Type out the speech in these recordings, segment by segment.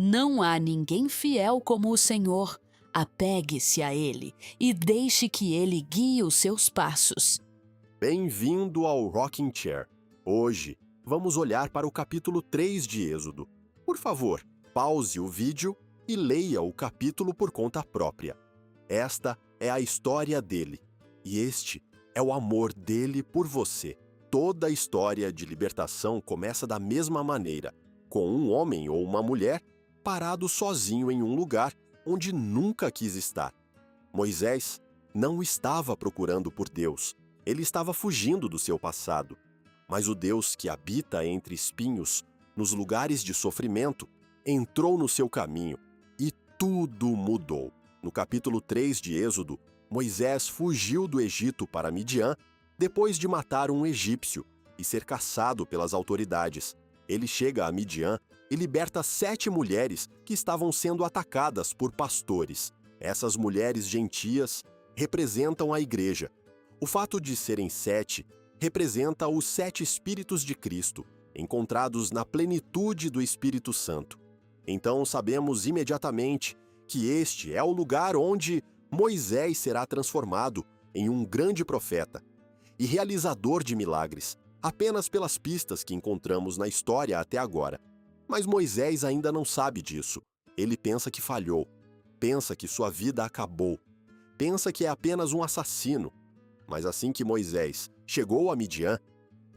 Não há ninguém fiel como o Senhor. Apegue-se a Ele e deixe que Ele guie os seus passos. Bem-vindo ao Rocking Chair. Hoje, vamos olhar para o capítulo 3 de Êxodo. Por favor, pause o vídeo e leia o capítulo por conta própria. Esta é a história dele, e este é o amor dele por você. Toda a história de libertação começa da mesma maneira, com um homem ou uma mulher parado sozinho em um lugar onde nunca quis estar. Moisés não estava procurando por Deus, ele estava fugindo do seu passado. Mas o Deus que habita entre espinhos, nos lugares de sofrimento, entrou no seu caminho e tudo mudou. No capítulo 3 de Êxodo, Moisés fugiu do Egito para Midian depois de matar um egípcio e ser caçado pelas autoridades. Ele chega a Midian e liberta 7 mulheres que estavam sendo atacadas por pastores. Essas mulheres gentias representam a igreja. O fato de serem 7 representa os 7 Espíritos de Cristo, encontrados na plenitude do Espírito Santo. Então sabemos imediatamente que este é o lugar onde Moisés será transformado em um grande profeta e realizador de milagres, apenas pelas pistas que encontramos na história até agora. Mas Moisés ainda não sabe disso. Ele pensa que falhou, pensa que sua vida acabou, pensa que é apenas um assassino. Mas assim que Moisés chegou a Midian,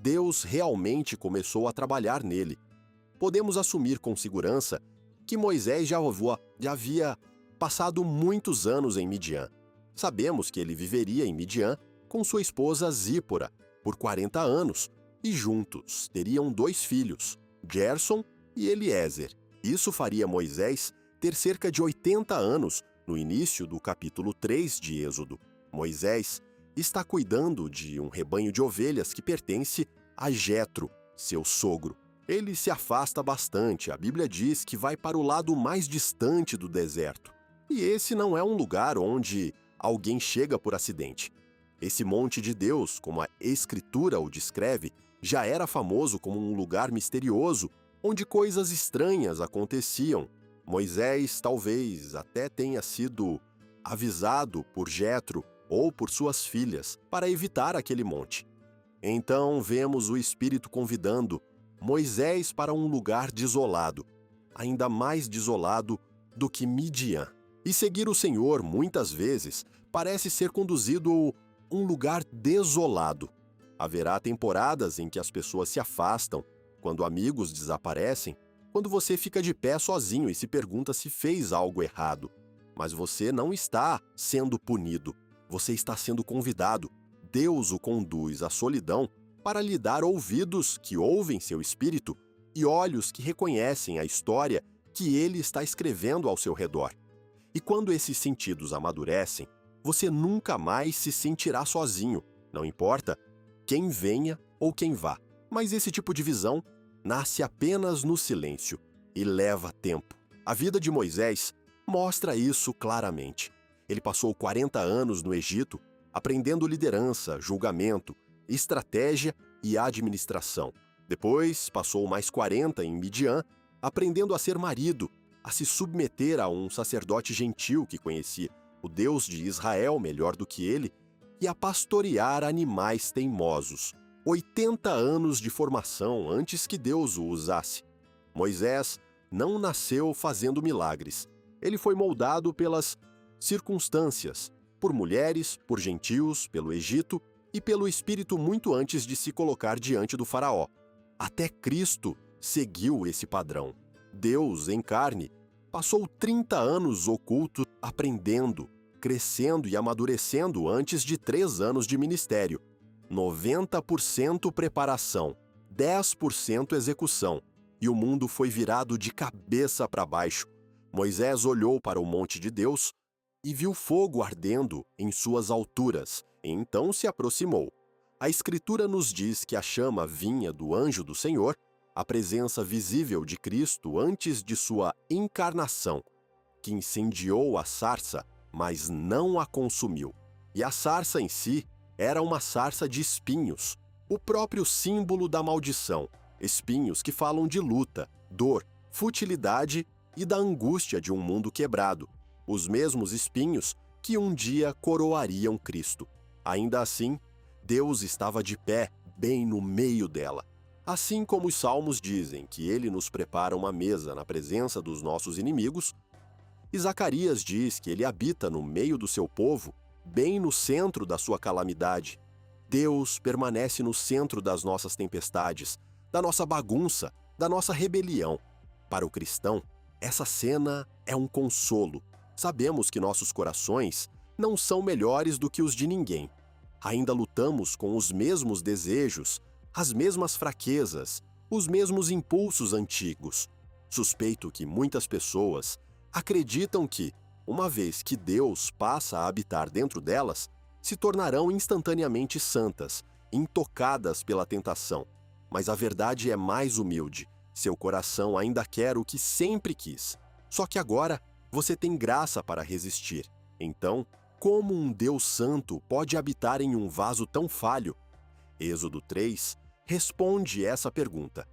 Deus realmente começou a trabalhar nele. Podemos assumir com segurança que Moisés já havia passado muitos anos em Midian. Sabemos que ele viveria em Midian com sua esposa Zípora por 40 anos e juntos teriam 2 filhos, Gerson e Eliezer. Isso faria Moisés ter cerca de 80 anos no início do capítulo 3 de Êxodo. Moisés está cuidando de um rebanho de ovelhas que pertence a Jetro, seu sogro. Ele se afasta bastante, a Bíblia diz que vai para o lado mais distante do deserto. E esse não é um lugar onde alguém chega por acidente. Esse monte de Deus, como a Escritura o descreve, já era famoso como um lugar misterioso, onde coisas estranhas aconteciam. Moisés talvez até tenha sido avisado por Jetro ou por suas filhas para evitar aquele monte. Então vemos o Espírito convidando Moisés para um lugar desolado, ainda mais desolado do que Midian. E seguir o Senhor, muitas vezes, parece ser conduzido a um lugar desolado. Haverá temporadas em que as pessoas se afastam, quando amigos desaparecem, quando você fica de pé sozinho e se pergunta se fez algo errado. Mas você não está sendo punido, você está sendo convidado. Deus o conduz à solidão para lhe dar ouvidos que ouvem seu espírito e olhos que reconhecem a história que ele está escrevendo ao seu redor. E quando esses sentidos amadurecem, você nunca mais se sentirá sozinho, não importa quem venha ou quem vá. Mas esse tipo de visão nasce apenas no silêncio e leva tempo. A vida de Moisés mostra isso claramente. Ele passou 40 anos no Egito, aprendendo liderança, julgamento, estratégia e administração. Depois, passou mais 40 em Midian, aprendendo a ser marido, a se submeter a um sacerdote gentil que conhecia o Deus de Israel melhor do que ele e a pastorear animais teimosos. 80 anos de formação antes que Deus o usasse. Moisés não nasceu fazendo milagres. Ele foi moldado pelas circunstâncias, por mulheres, por gentios, pelo Egito e pelo Espírito muito antes de se colocar diante do faraó. Até Cristo seguiu esse padrão. Deus, em carne, passou 30 anos oculto aprendendo, crescendo e amadurecendo antes de 3 anos de ministério. 90% preparação, 10% execução, e o mundo foi virado de cabeça para baixo. Moisés olhou para o monte de Deus e viu fogo ardendo em suas alturas, e então se aproximou. A Escritura nos diz que a chama vinha do anjo do Senhor, a presença visível de Cristo antes de sua encarnação, que incendiou a sarça, mas não a consumiu. E a sarça em si era uma sarça de espinhos, o próprio símbolo da maldição. Espinhos que falam de luta, dor, futilidade e da angústia de um mundo quebrado, os mesmos espinhos que um dia coroariam Cristo. Ainda assim, Deus estava de pé bem no meio dela. Assim como os salmos dizem que ele nos prepara uma mesa na presença dos nossos inimigos, e Zacarias diz que ele habita no meio do seu povo, bem no centro da sua calamidade. Deus permanece no centro das nossas tempestades, da nossa bagunça, da nossa rebelião. Para o cristão, essa cena é um consolo. Sabemos que nossos corações não são melhores do que os de ninguém. Ainda lutamos com os mesmos desejos, as mesmas fraquezas, os mesmos impulsos antigos. Suspeito que muitas pessoas acreditam que, uma vez que Deus passa a habitar dentro delas, se tornarão instantaneamente santas, intocadas pela tentação. Mas a verdade é mais humilde. Seu coração ainda quer o que sempre quis. Só que agora você tem graça para resistir. Então, como um Deus santo pode habitar em um vaso tão falho? Êxodo 3 responde essa pergunta.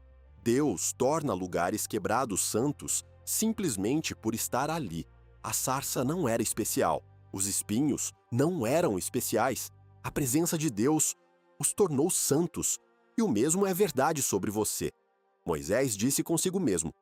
Deus torna lugares quebrados santos simplesmente por estar ali. A sarça não era especial. Os espinhos não eram especiais. A presença de Deus os tornou santos. E o mesmo é verdade sobre você. Moisés disse consigo mesmo: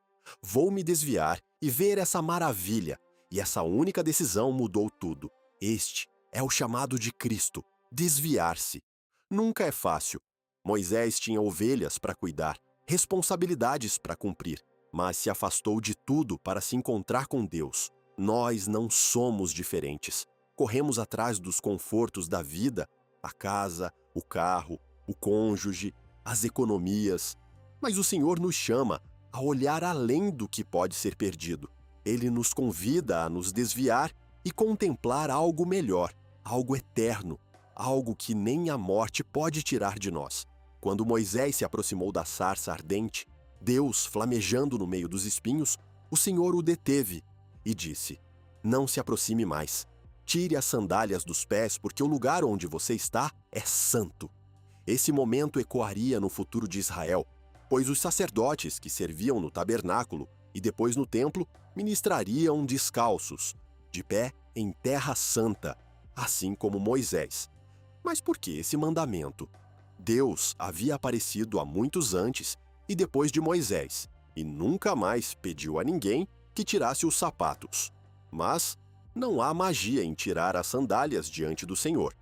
vou me desviar e ver essa maravilha. E essa única decisão mudou tudo. Este é o chamado de Cristo, desviar-se. Nunca é fácil. Moisés tinha ovelhas para cuidar, responsabilidades para cumprir, mas se afastou de tudo para se encontrar com Deus. Nós não somos diferentes. Corremos atrás dos confortos da vida, a casa, o carro, o cônjuge, as economias. Mas o Senhor nos chama a olhar além do que pode ser perdido. Ele nos convida a nos desviar e contemplar algo melhor, algo eterno, algo que nem a morte pode tirar de nós. Quando Moisés se aproximou da sarça ardente, Deus, flamejando no meio dos espinhos, o Senhor o deteve e disse: não se aproxime mais. Tire as sandálias dos pés, porque o lugar onde você está é santo. Esse momento ecoaria no futuro de Israel, pois os sacerdotes que serviam no tabernáculo e depois no templo ministrariam descalços, de pé em terra santa, assim como Moisés. Mas por que esse mandamento? Deus havia aparecido há muitos antes e depois de Moisés, e nunca mais pediu a ninguém que tirasse os sapatos. Mas não há magia em tirar as sandálias diante do Senhor.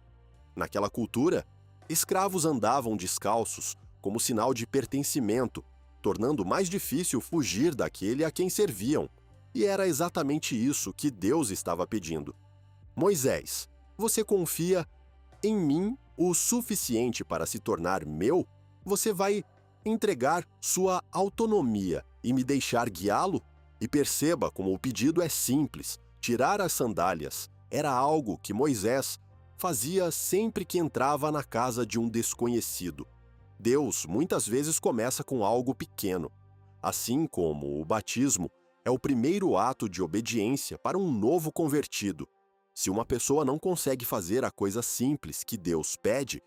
Naquela cultura, escravos andavam descalços como sinal de pertencimento, tornando mais difícil fugir daquele a quem serviam. E era exatamente isso que Deus estava pedindo. Moisés, você confia em mim o suficiente para se tornar meu? Você vai entregar sua autonomia e me deixar guiá-lo? E perceba como o pedido é simples. Tirar as sandálias era algo que Moisés fazia sempre que entrava na casa de um desconhecido. Deus muitas vezes começa com algo pequeno. Assim como o batismo é o primeiro ato de obediência para um novo convertido. Se uma pessoa não consegue fazer a coisa simples que Deus pede,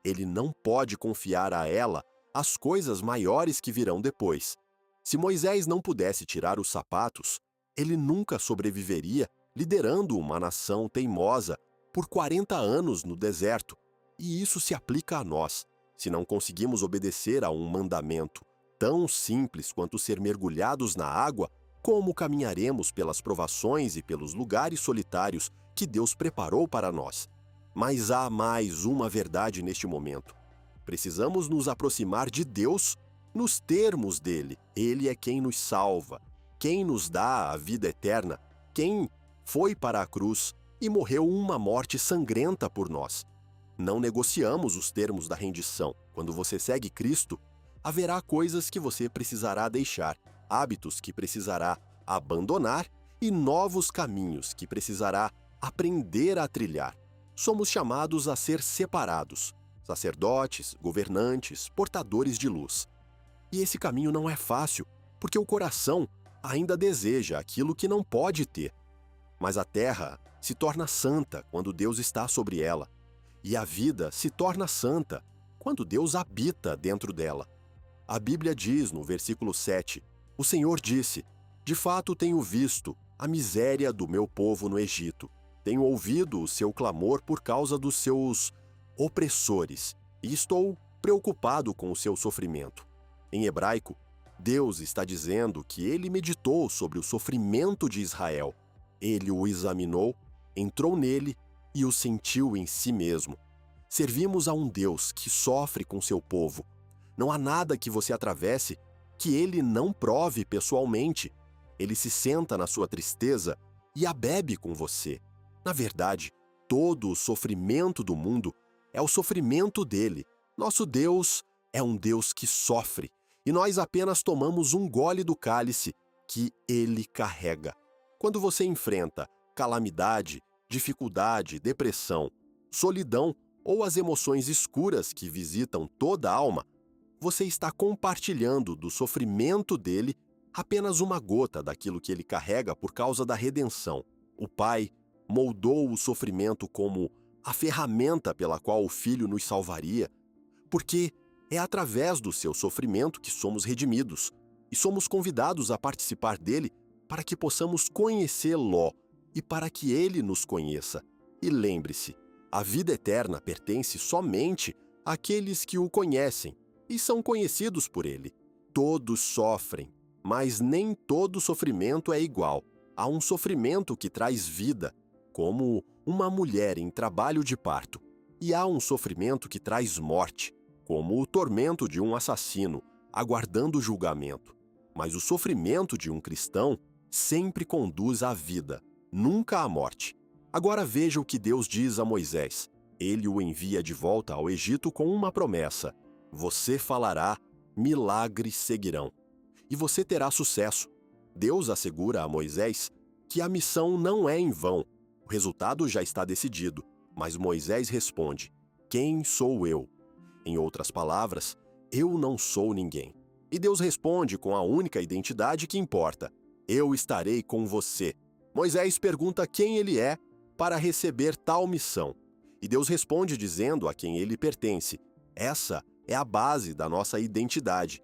ele não pode confiar a ela as coisas maiores que virão depois. Se Moisés não pudesse tirar os sapatos, ele nunca sobreviveria liderando uma nação teimosa por 40 anos no deserto. E isso se aplica a nós. Se não conseguimos obedecer a um mandamento tão simples quanto ser mergulhados na água, como caminharemos pelas provações e pelos lugares solitários que Deus preparou para nós? Mas há mais uma verdade neste momento. Precisamos nos aproximar de Deus nos termos dele. Ele é quem nos salva, quem nos dá a vida eterna, quem foi para a cruz e morreu uma morte sangrenta por nós. Não negociamos os termos da rendição. Quando você segue Cristo, haverá coisas que você precisará deixar, hábitos que precisará abandonar e novos caminhos que precisará aprender a trilhar. Somos chamados a ser separados, sacerdotes, governantes, portadores de luz. E esse caminho não é fácil, porque o coração ainda deseja aquilo que não pode ter. Mas a terra se torna santa quando Deus está sobre ela, e a vida se torna santa quando Deus habita dentro dela. A Bíblia diz no versículo 7, o Senhor disse: De fato, tenho visto a miséria do meu povo no Egito. Tenho ouvido o seu clamor por causa dos seus opressores e estou preocupado com o seu sofrimento. Em hebraico, Deus está dizendo que ele meditou sobre o sofrimento de Israel. Ele o examinou, entrou nele e o sentiu em si mesmo. Servimos a um Deus que sofre com seu povo. Não há nada que você atravesse que ele não prove pessoalmente. Ele se senta na sua tristeza e a bebe com você. Na verdade, todo o sofrimento do mundo é o sofrimento dele. Nosso Deus é um Deus que sofre, e nós apenas tomamos um gole do cálice que ele carrega. Quando você enfrenta calamidade, dificuldade, depressão, solidão ou as emoções escuras que visitam toda a alma, você está compartilhando do sofrimento dele apenas uma gota daquilo que ele carrega por causa da redenção. O Pai moldou o sofrimento como a ferramenta pela qual o Filho nos salvaria, porque é através do seu sofrimento que somos redimidos e somos convidados a participar dele para que possamos conhecê-lo e para que ele nos conheça. E lembre-se, a vida eterna pertence somente àqueles que o conhecem e são conhecidos por ele. Todos sofrem, mas nem todo sofrimento é igual. Há um sofrimento que traz vida, como uma mulher em trabalho de parto, e há um sofrimento que traz morte, como o tormento de um assassino, aguardando julgamento. Mas o sofrimento de um cristão sempre conduz à vida, nunca à morte. Agora veja o que Deus diz a Moisés. Ele o envia de volta ao Egito com uma promessa: você falará, milagres seguirão. E você terá sucesso. Deus assegura a Moisés que a missão não é em vão. O resultado já está decidido, mas Moisés responde: quem sou eu? Em outras palavras, eu não sou ninguém. E Deus responde com a única identidade que importa: eu estarei com você. Moisés pergunta quem ele é para receber tal missão. E Deus responde dizendo a quem ele pertence. Essa é a base da nossa identidade.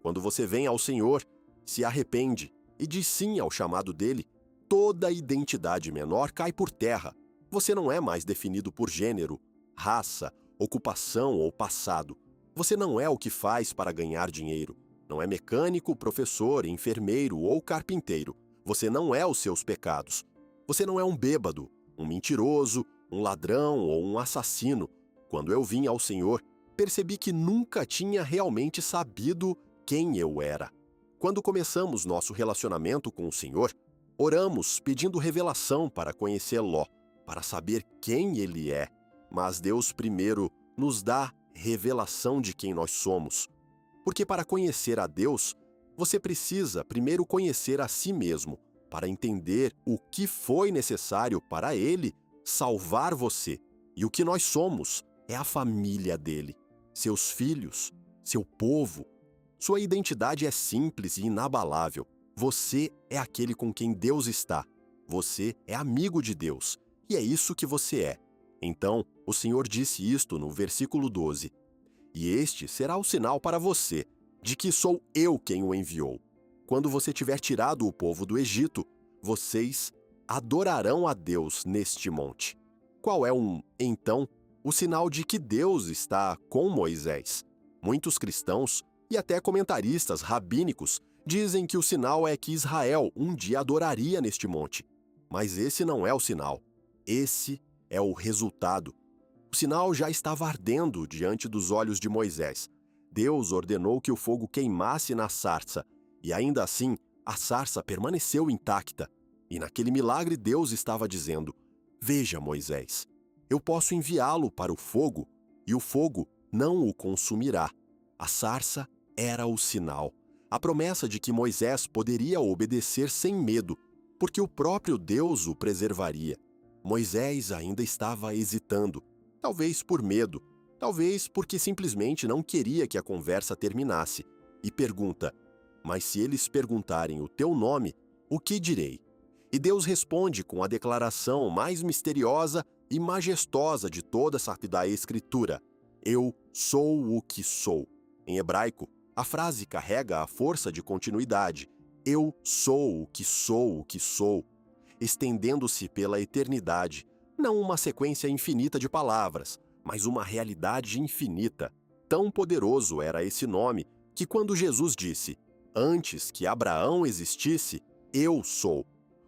Quando você vem ao Senhor, se arrepende e diz sim ao chamado dele, toda identidade menor cai por terra. Você não é mais definido por gênero, raça, ocupação ou passado. Você não é o que faz para ganhar dinheiro. Não é mecânico, professor, enfermeiro ou carpinteiro. Você não é os seus pecados. Você não é um bêbado, um mentiroso, um ladrão ou um assassino. Quando eu vim ao Senhor, percebi que nunca tinha realmente sabido quem eu era. Quando começamos nosso relacionamento com o Senhor, oramos pedindo revelação para conhecê-lo, para saber quem Ele é. Mas Deus primeiro nos dá revelação de quem nós somos. Porque para conhecer a Deus, você precisa primeiro conhecer a si mesmo, para entender o que foi necessário para Ele salvar você. E o que nós somos é a família dele, seus filhos, seu povo. Sua identidade é simples e inabalável. Você é aquele com quem Deus está. Você é amigo de Deus. E é isso que você é. Então, o Senhor disse isto no versículo 12. E este será o sinal para você, de que sou eu quem o enviou. Quando você tiver tirado o povo do Egito, vocês adorarão a Deus neste monte. Qual é então, o sinal de que Deus está com Moisés? Muitos cristãos e até comentaristas rabínicos dizem que o sinal é que Israel um dia adoraria neste monte. Mas esse não é o sinal. Esse é o resultado. O sinal já estava ardendo diante dos olhos de Moisés. Deus ordenou que o fogo queimasse na sarça, e ainda assim a sarça permaneceu intacta. E naquele milagre Deus estava dizendo: veja, Moisés, eu posso enviá-lo para o fogo, e o fogo não o consumirá. A sarça era o sinal, a promessa de que Moisés poderia obedecer sem medo, porque o próprio Deus o preservaria. Moisés ainda estava hesitando, talvez por medo, talvez porque simplesmente não queria que a conversa terminasse, e pergunta: mas se eles perguntarem o teu nome, o que direi? E Deus responde com a declaração mais misteriosa e majestosa de toda a Escritura: eu sou o que sou. Em hebraico, a frase carrega a força de continuidade. Eu sou o que sou, estendendo-se pela eternidade, não uma sequência infinita de palavras, mas uma realidade infinita. Tão poderoso era esse nome que quando Jesus disse, antes que Abraão existisse, eu sou,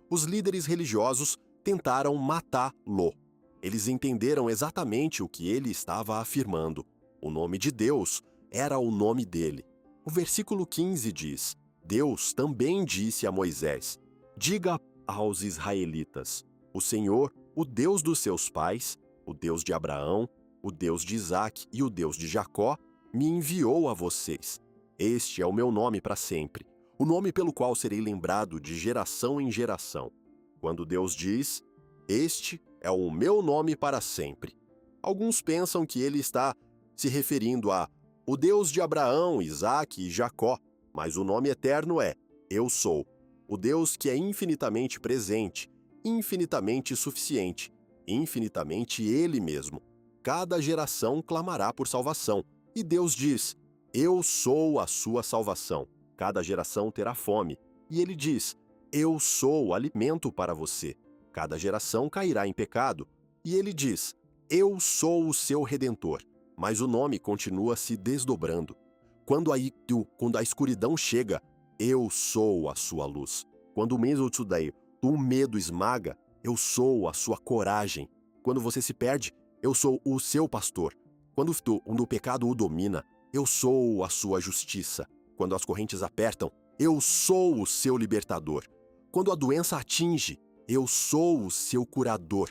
os líderes religiosos tentaram matá-lo. Eles entenderam exatamente o que ele estava afirmando. O nome de Deus era o nome dele. O versículo 15 diz, Deus também disse a Moisés, diga aos israelitas, o Senhor, o Deus dos seus pais, o Deus de Abraão, o Deus de Isaque e o Deus de Jacó, me enviou a vocês. Este é o meu nome para sempre, o nome pelo qual serei lembrado de geração em geração. Quando Deus diz, este é o meu nome para sempre. Alguns pensam que ele está se referindo a o Deus de Abraão, Isaque e Jacó, mas o nome eterno é Eu Sou, o Deus que é infinitamente presente, infinitamente suficiente, infinitamente Ele mesmo. Cada geração clamará por salvação, e Deus diz, Eu sou a sua salvação. Cada geração terá fome, e Ele diz, Eu sou alimento para você. Cada geração cairá em pecado, e Ele diz, Eu sou o seu Redentor. Mas o nome continua se desdobrando. Quando a escuridão chega, eu sou a sua luz. Quando o medo esmaga, eu sou a sua coragem. Quando você se perde, eu sou o seu pastor. Quando o pecado o domina, eu sou a sua justiça. Quando as correntes apertam, eu sou o seu libertador. Quando a doença atinge, eu sou o seu curador.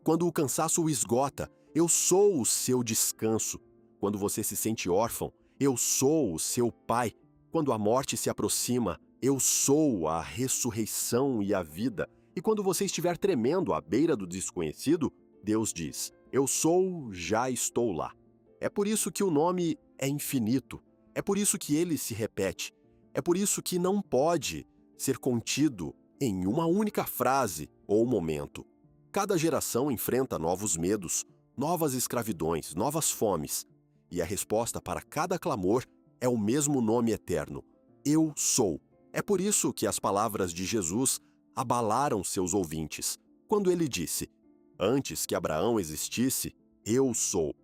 Quando o cansaço o esgota, eu sou o seu descanso. Quando você se sente órfão, eu sou o seu pai. Quando a morte se aproxima, eu sou a ressurreição e a vida. E quando você estiver tremendo à beira do desconhecido, Deus diz, eu sou, já estou lá. É por isso que o nome é infinito. É por isso que ele se repete. É por isso que não pode ser contido em uma única frase ou momento. Cada geração enfrenta novos medos, novas escravidões, novas fomes. E a resposta para cada clamor é o mesmo nome eterno, Eu sou. É por isso que as palavras de Jesus abalaram seus ouvintes, quando ele disse, antes que Abraão existisse, eu sou.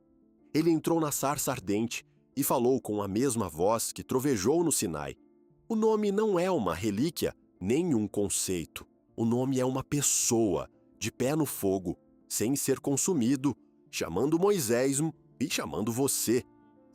Ele entrou na sarça ardente e falou com a mesma voz que trovejou no Sinai. O nome não é uma relíquia, nem um conceito. O nome é uma pessoa, de pé no fogo, sem ser consumido, chamando Moisés e chamando você.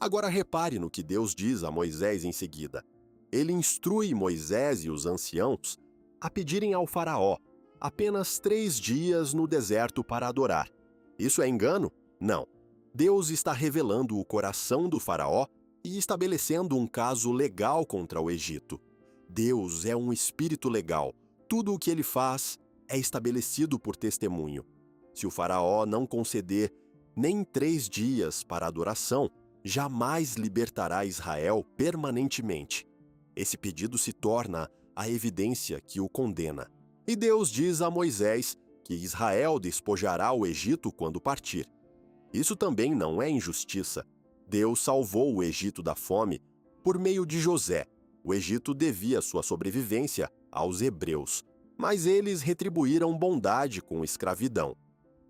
Agora repare no que Deus diz a Moisés em seguida. Ele instrui Moisés e os anciãos a pedirem ao faraó apenas 3 dias no deserto para adorar. Isso é engano? Não. Deus está revelando o coração do faraó e estabelecendo um caso legal contra o Egito. Deus é um espírito legal. Tudo o que ele faz é estabelecido por testemunho. Se o faraó não conceder nem 3 dias para adoração, jamais libertará Israel permanentemente. Esse pedido se torna a evidência que o condena. E Deus diz a Moisés que Israel despojará o Egito quando partir. Isso também não é injustiça. Deus salvou o Egito da fome por meio de José. O Egito devia sua sobrevivência aos hebreus, mas eles retribuíram bondade com escravidão.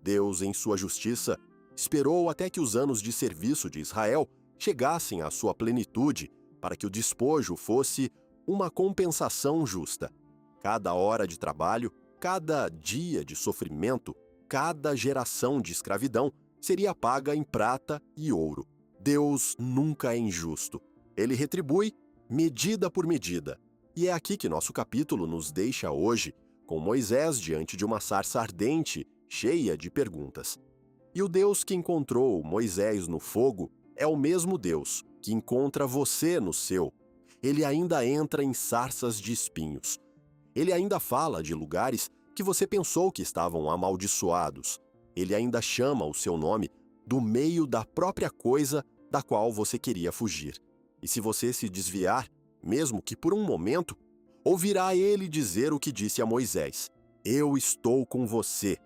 Deus, em sua justiça, esperou até que os anos de serviço de Israel chegassem à sua plenitude para que o despojo fosse uma compensação justa. Cada hora de trabalho, cada dia de sofrimento, cada geração de escravidão seria paga em prata e ouro. Deus nunca é injusto. Ele retribui medida por medida. E é aqui que nosso capítulo nos deixa hoje, com Moisés diante de uma sarça ardente, cheia de perguntas. E o Deus que encontrou Moisés no fogo é o mesmo Deus que encontra você no seu. Ele ainda entra em sarças de espinhos. Ele ainda fala de lugares que você pensou que estavam amaldiçoados. Ele ainda chama o seu nome do meio da própria coisa da qual você queria fugir. E se você se desviar, mesmo que por um momento, ouvirá ele dizer o que disse a Moisés: Eu estou com você.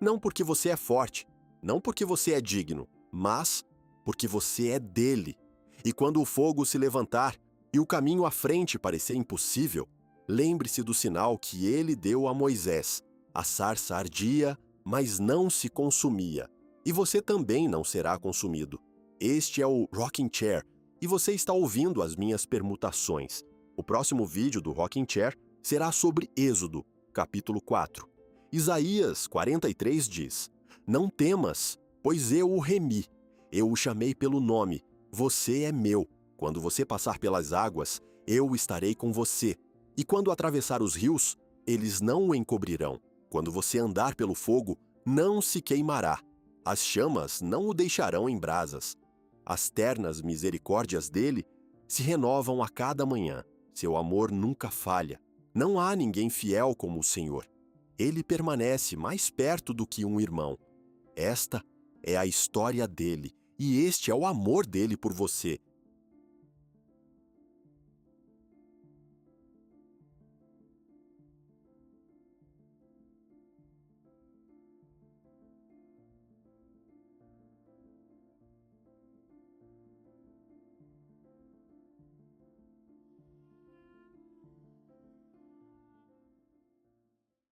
Não porque você é forte, não porque você é digno, mas porque você é dele. E quando o fogo se levantar e o caminho à frente parecer impossível, Lembre-se do sinal que ele deu a Moisés. A sarça ardia, mas não se consumia. E você também não será consumido. Este é o Rocking Chair, e você está ouvindo as minhas permutações. O próximo vídeo do Rocking Chair será sobre Êxodo, capítulo 4. Isaías 43 diz: Não temas, pois eu o remi. Eu o chamei pelo nome. Você é meu. Quando você passar pelas águas, eu estarei com você. E quando atravessar os rios, eles não o encobrirão. Quando você andar pelo fogo, não se queimará. As chamas não o deixarão em brasas. As ternas misericórdias dele se renovam a cada manhã. Seu amor nunca falha. Não há ninguém fiel como o Senhor. Ele permanece mais perto do que um irmão. Esta é a história dele, e este é o amor dele por você.